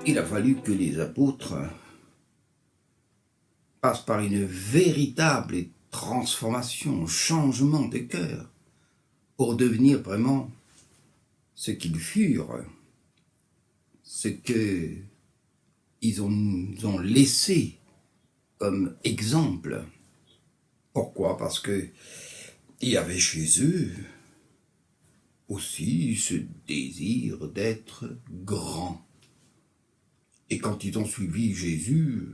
il a fallu que les apôtres passent par une véritable transformation, changement de cœur, pour devenir vraiment ce qu'ils furent, ce qu'ils ont laissé comme exemple. Pourquoi? Parce que il y avait chez eux aussi ce désir d'être grand. Et quand ils ont suivi Jésus,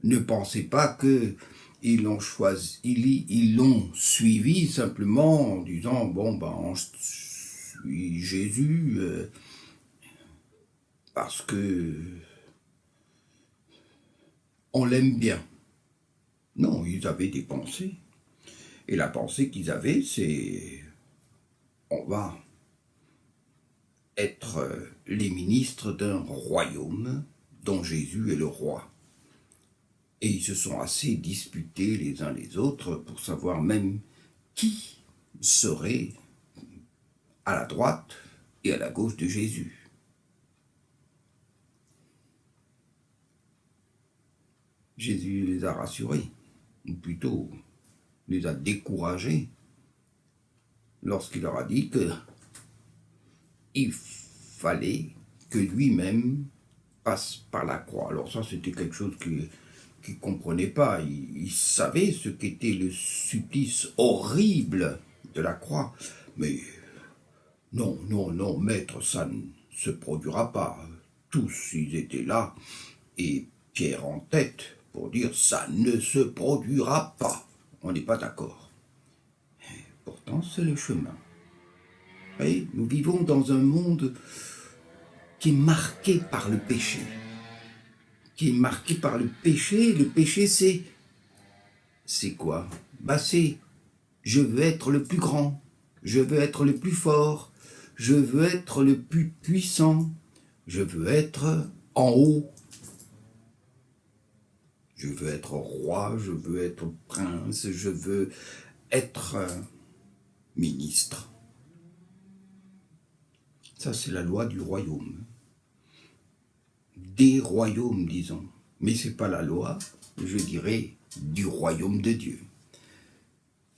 ne pensez pas que ils l'ont choisi, ils l'ont suivi simplement en disant bon ben on suit Jésus parce que on l'aime bien. Non, ils avaient des pensées. Et la pensée qu'ils avaient, c'est on va être les ministres d'un royaume dont Jésus est le roi. Et ils se sont assez disputés les uns les autres pour savoir même qui serait à la droite et à la gauche de Jésus. Jésus les a rassurés, ou plutôt les a découragés, lorsqu'il leur a dit que il fallait que lui-même passe par la croix. Alors ça, c'était quelque chose qu'il ne comprenait pas. Il savait ce qu'était le supplice horrible de la croix. Mais non, non, non, maître, ça ne se produira pas. Tous, ils étaient là, et Pierre en tête, pour dire ça ne se produira pas. On n'est pas d'accord. Pourtant, c'est le chemin. Et nous vivons dans un monde qui est marqué par le péché. Qui est marqué par le péché. Le péché, c'est quoi? C'est je veux être le plus grand, je veux être le plus fort, je veux être le plus puissant, je veux être en haut. Je veux être roi, je veux être prince, je veux être ministre. Ça, c'est la loi du royaume. Des royaumes, disons. Mais ce n'est pas la loi, je dirais, du royaume de Dieu.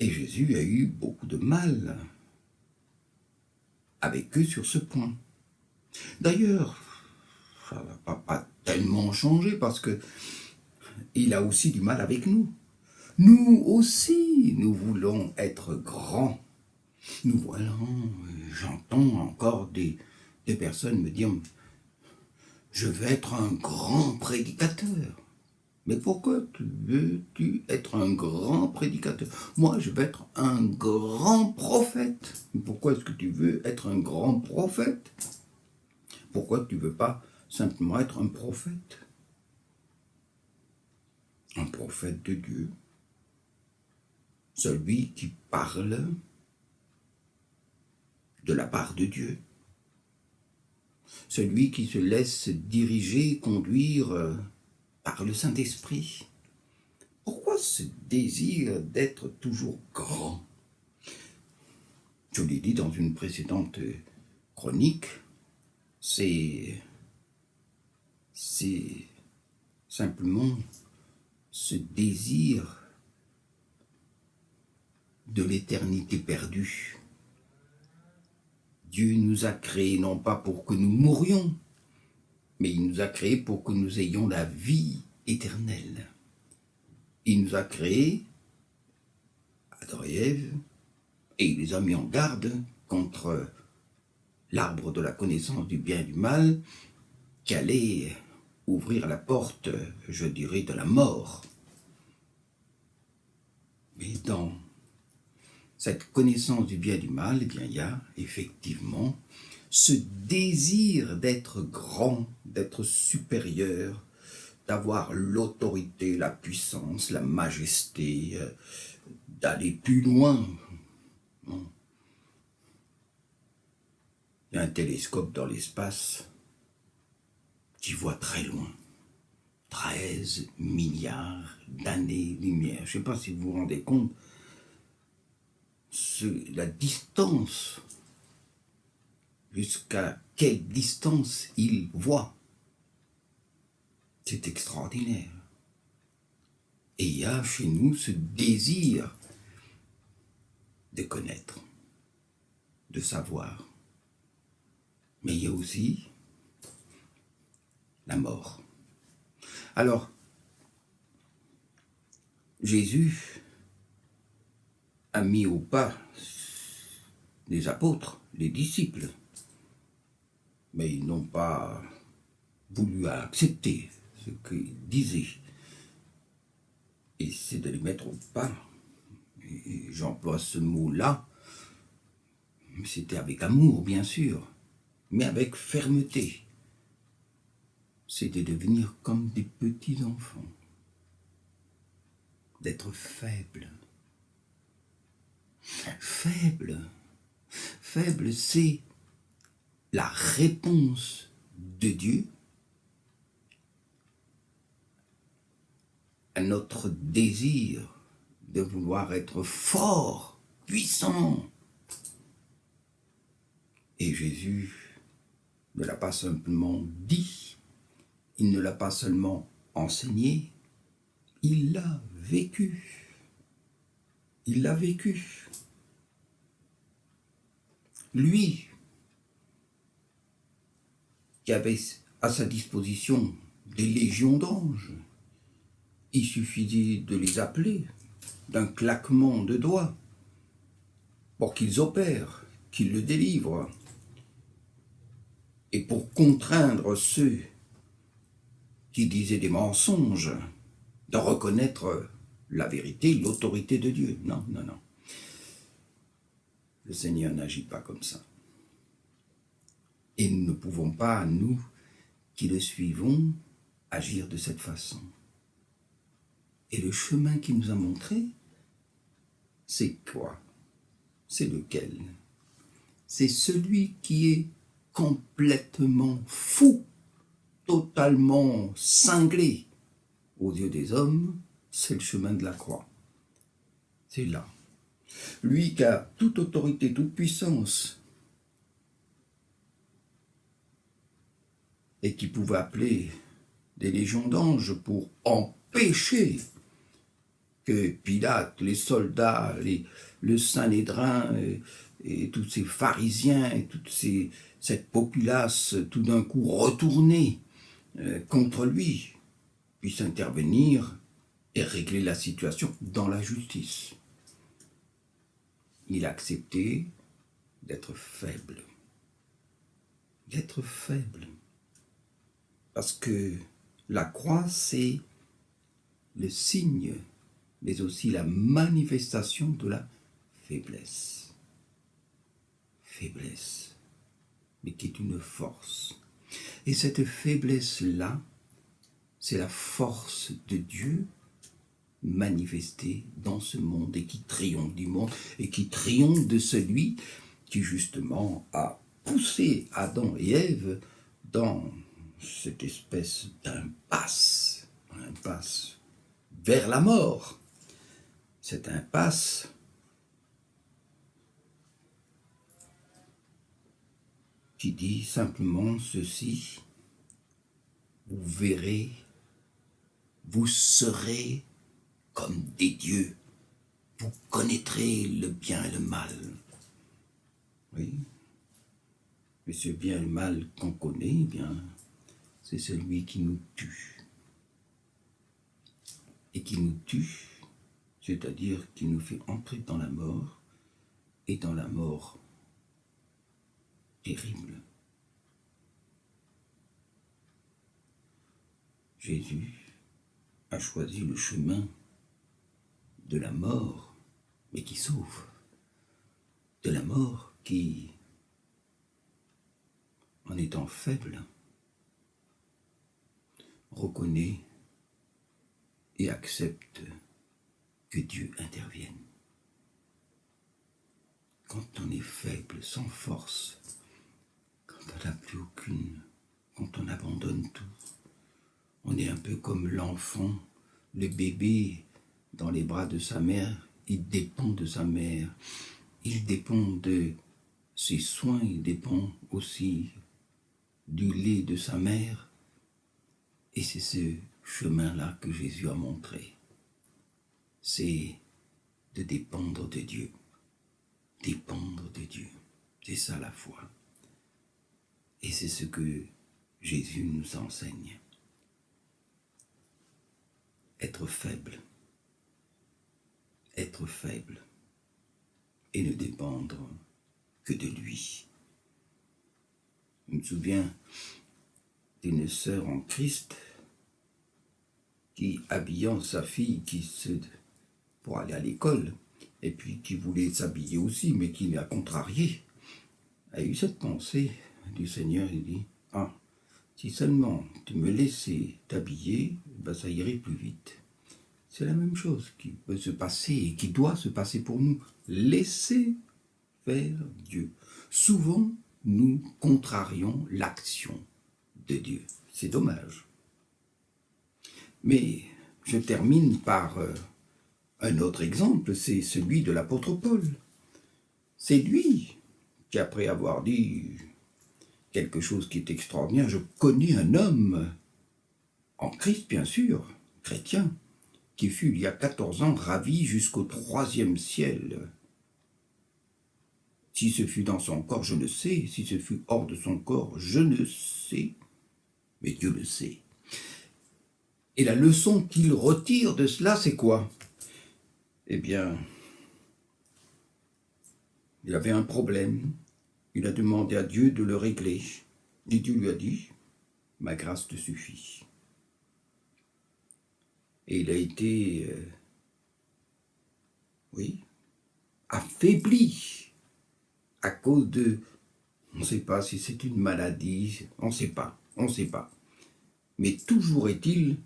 Et Jésus a eu beaucoup de mal avec eux sur ce point. D'ailleurs, ça ne va pas tellement changer parce que il a aussi du mal avec nous. Nous aussi, nous voulons être grands. Nous voyons, j'entends encore des personnes me dire « Je veux être un grand prédicateur ». Mais pourquoi veux-tu être un grand prédicateur? Moi, je veux être un grand prophète. Pourquoi est-ce que tu veux être un grand prophète? Pourquoi tu ne veux pas simplement être un prophète? Un prophète de Dieu. Celui qui parle de la part de Dieu. Celui qui se laisse diriger, conduire par le Saint-Esprit. Pourquoi ce désir d'être toujours grand? Je l'ai dit dans une précédente chronique, c'est simplement ce désir de l'éternité perdue. Dieu nous a créés non pas pour que nous mourions, mais il nous a créés pour que nous ayons la vie éternelle. Il nous a créés, Adam et Ève, et il les a mis en garde contre l'arbre de la connaissance du bien et du mal qui allait ouvrir la porte, je dirais, de la mort. Mais dans cette connaissance du bien et du mal, eh bien, il y a effectivement ce désir d'être grand, d'être supérieur, d'avoir l'autorité, la puissance, la majesté, d'aller plus loin. Il y a un télescope dans l'espace qui voit très loin. 13 milliards d'années-lumière. Je ne sais pas si vous vous rendez compte, la distance, jusqu'à quelle distance il voit. C'est extraordinaire. Et il y a chez nous ce désir de connaître, de savoir. Mais il y a aussi la mort. Alors, Jésus a mis au pas les apôtres, les disciples, mais ils n'ont pas voulu accepter ce qu'il disait. Et c'est de les mettre au pas. Et j'emploie ce mot-là, c'était avec amour, bien sûr, mais avec fermeté. C'est de devenir comme des petits enfants, d'être faible. Faible. Faible, c'est la réponse de Dieu à notre désir de vouloir être fort, puissant. Et Jésus ne l'a pas simplement dit, il ne l'a pas seulement enseigné, il l'a vécu. Il l'a vécu. Lui, qui avait à sa disposition des légions d'anges, il suffisait de les appeler d'un claquement de doigts pour qu'ils opèrent, qu'ils le délivrent. Et pour contraindre ceux qui disaient des mensonges, de reconnaître la vérité, l'autorité de Dieu. Non, non, non. Le Seigneur n'agit pas comme ça. Et nous ne pouvons pas, nous qui le suivons, agir de cette façon. Et le chemin qu'il nous a montré, c'est quoi? C'est lequel? C'est celui qui est complètement fou, totalement cinglé aux yeux des hommes, c'est le chemin de la croix. C'est là. Lui qui a toute autorité, toute puissance, et qui pouvait appeler des légions d'anges pour empêcher que Pilate, les soldats, le Sanhédrin et tous ces pharisiens et toute cette populace tout d'un coup retournée contre lui puisse intervenir et régler la situation dans la justice. Il a accepté d'être faible. D'être faible. Parce que la croix, c'est le signe, mais aussi la manifestation de la faiblesse. Faiblesse, mais qui est une force. Et cette faiblesse-là, c'est la force de Dieu manifestée dans ce monde et qui triomphe du monde et qui triomphe de celui qui justement a poussé Adam et Ève dans cette espèce d'impasse vers la mort. Cette impasse qui dit simplement ceci: vous verrez, vous serez comme des dieux, vous connaîtrez le bien et le mal. Oui, mais ce bien et le mal qu'on connaît, eh bien, c'est celui qui nous tue. Et qui nous tue, c'est-à-dire qui nous fait entrer dans la mort, et dans la mort terrible. Jésus a choisi le chemin de la mort, mais qui sauve. De la mort qui, en étant faible, reconnaît et accepte que Dieu intervienne. Quand on est faible, sans force, quand on n'a plus aucune, quand on abandonne tout, on est un peu comme l'enfant, le bébé dans les bras de sa mère, il dépend de sa mère, il dépend de ses soins, il dépend aussi du lait de sa mère. Et c'est ce chemin-là que Jésus a montré. C'est de dépendre de Dieu. Dépendre de Dieu. C'est ça la foi. Et c'est ce que Jésus nous enseigne. Être faible. Être faible. Et ne dépendre que de lui. Je me souviens d'une sœur en Christ qui, habillant sa fille pour aller à l'école, et puis qui voulait s'habiller aussi, mais qui l'a contrarié, a eu cette pensée du Seigneur. Il dit, ah, si seulement tu me laissais t'habiller, ben ça irait plus vite. C'est la même chose qui peut se passer et qui doit se passer pour nous. Laissez faire Dieu. Souvent, nous contrarions l'action de Dieu. C'est dommage. Mais je termine par un autre exemple, c'est celui de l'apôtre Paul. C'est lui qui, après avoir dit quelque chose qui est extraordinaire, je connais un homme, en Christ bien sûr, chrétien, qui fut il y a 14 ans ravi jusqu'au 3e ciel. Si ce fut dans son corps, je ne sais. Si ce fut hors de son corps, je ne sais. Mais Dieu le sait. Et la leçon qu'il retire de cela, c'est quoi? Eh bien, il avait un problème. Il a demandé à Dieu de le régler. Et Dieu lui a dit, ma grâce te suffit. Et il a été, affaibli à cause de, on ne sait pas si c'est une maladie, on ne sait pas. Mais toujours est-il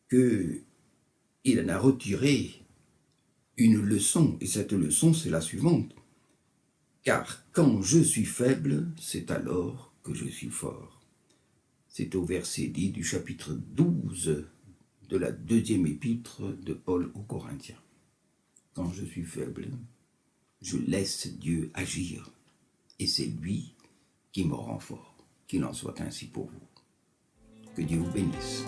qu'il en a retiré une leçon, et cette leçon, c'est la suivante. Car quand je suis faible, c'est alors que je suis fort. C'est au verset 10 du chapitre 12 de la 2e épître de Paul aux Corinthiens. Quand je suis faible, je laisse Dieu agir, et c'est lui qui me rend fort. Qu'il en soit ainsi pour vous. Que Dieu vous bénisse.